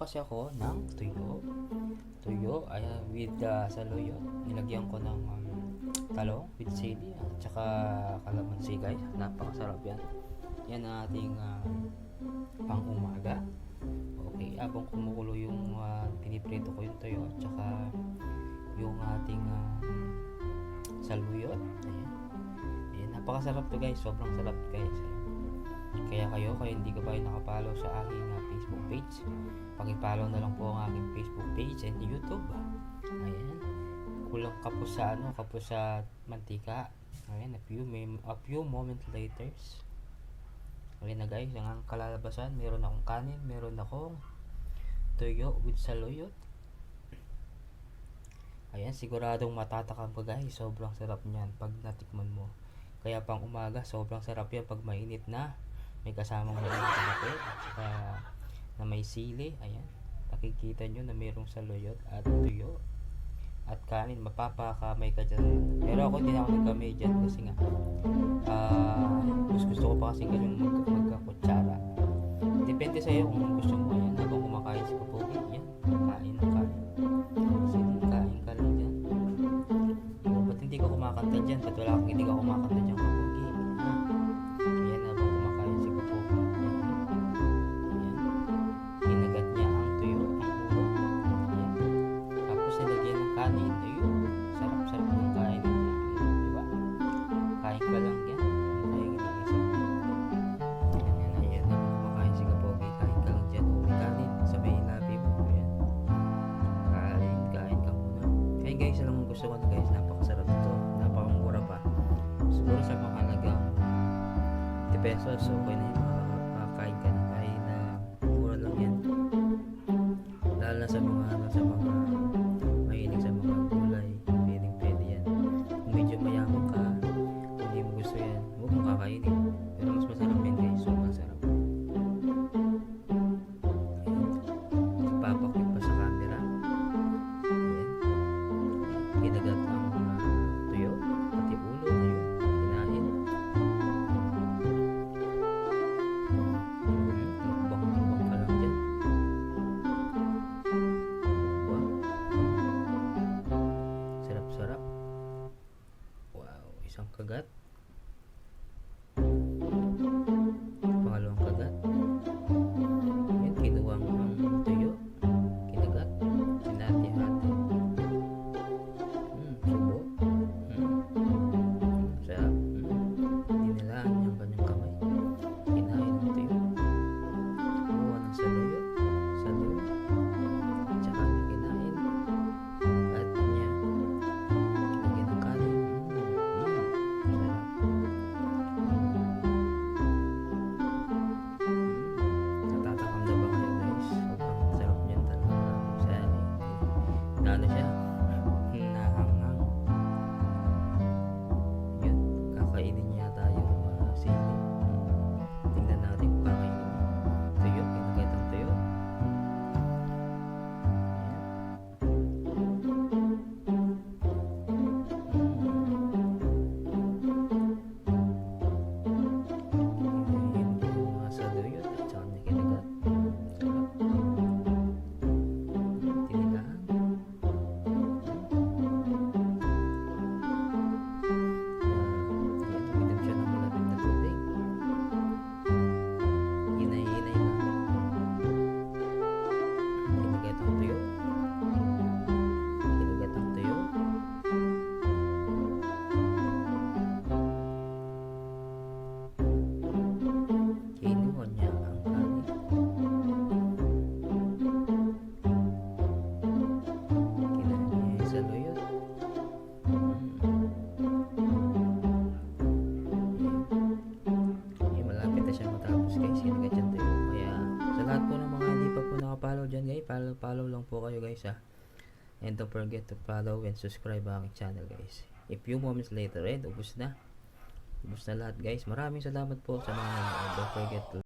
kasi ako ng tuyo ay with saluyot. Nilagyan ko ng talong with sili at saka kalamansi guys. Napakasarap yan. Yan ang ating pang umaga. Okay, habang kumukulo yung piniprito ko yung tuyo at saka yung ating saluyot. Ayan, napakasarap to guys. Sobrang sarap guys. Kaya kayo hindi ka pa nakapollow sa aking Facebook page, paki-follow na lang po ang aking Facebook page and YouTube. Ayan. Kulang kapos sa mantika. Ayan, a few moments later. Ayan na guys, ang kalalabasan, meron akong kanin, meron akong tuyo with saluyot. Ayan, siguradong matatakam ka guys. Sobrang sarap niyan pag natikman mo. Kaya pang umaga, sobrang sarap yan pag mainit na. May kasamang mainit na kape at saka na may sili. Ayan, nakikita nyo na mayroong saluyot at tuyo at kanin. Mapapakamay ka dyan. Pero ako hindi na ako nagkamay dyan kasi nga gusto ko pa kasi ganyan magkakutsara. Depende sa iyo kung gusto mo. Ayan, habang kumakain si Kapogi, yan, kain ng kain. Sige, kain ka lang dyan. O, ba't hindi ka kumakanta dyan? Ba't wala akong hindi ka kumakanta dyan, Kapogi? Ayan, habang kumakain si Kapogi. Ayan. Kinagat niya ang tuyo, ang ulo. Ayan. Tapos nilagyan ng kanin. Ayun, sarap-sarap ng kain niya. Diba? Kain ka lang yan. Kain ka lang isa. Ayan, habang kumakain si Kapogi, kain ka lang dyan. May kanin sa may labi mo. Ayan. Kain ka muna. Ayun guys, alam mo gusto ko na guys, napakasarap ito. Napakamura pa. Siguro sa mga halagang 50 pesos, okay na yung makakain ka na kahit na mura lang yan. Lalo na sa mga mahilig sa mga gulay, pwede yan. Kung medyo mayaman ka, kung hindi mo gusto yan, huwag mo kakainin. Pero mas masarap yan guys, sobrang sarap. Papakwit pa sa camera. Ayan. Kinagat ang tuyo, pati ulo, ayun, kinain. Mukbang ka lang dyan. Wow. Sarap-sarap. Wow, isang kagat. Pangalawang kagat. Ayan, kinuha mo ang tuyo. Kinagat. Hinati-hati. Subo. Sarap. Dinilaan yung kanyang kamay. Kinain ng tuyo. Kumuha ng saluyot. At saka niya kinain. At niya lagyan ng kanin. Sarap. Natatakam na ba kayo guys? Sobrang sarap niyan talaga. Ano siya? Nahanghang. Yun, kakainin niya yata yung sili. Tingnan natin kung kakainin niya. Tuyo, kinagat ang tuyo. Ayan, yung mga saluyot at saka niya kinagat. Sarap. Tinilaan. Uminom siya ng malamig na tubig. Hinay-hinay lang. Kinagat ang tuyo. Kinagat ang tuyo. Kinuha niya ang kanin. Kinain niya yung saluyot. Malapit na siya matapos guys. Kinagat yung tuyo. Kaya sa lahat po ng mga hindi pa po nakapollow dyan guys, follow lang po kayo guys ha. And don't forget to follow and subscribe ang aking channel guys. A few moments later, ubus na lahat guys. Maraming salamat po sa mga nanonood. Don't forget to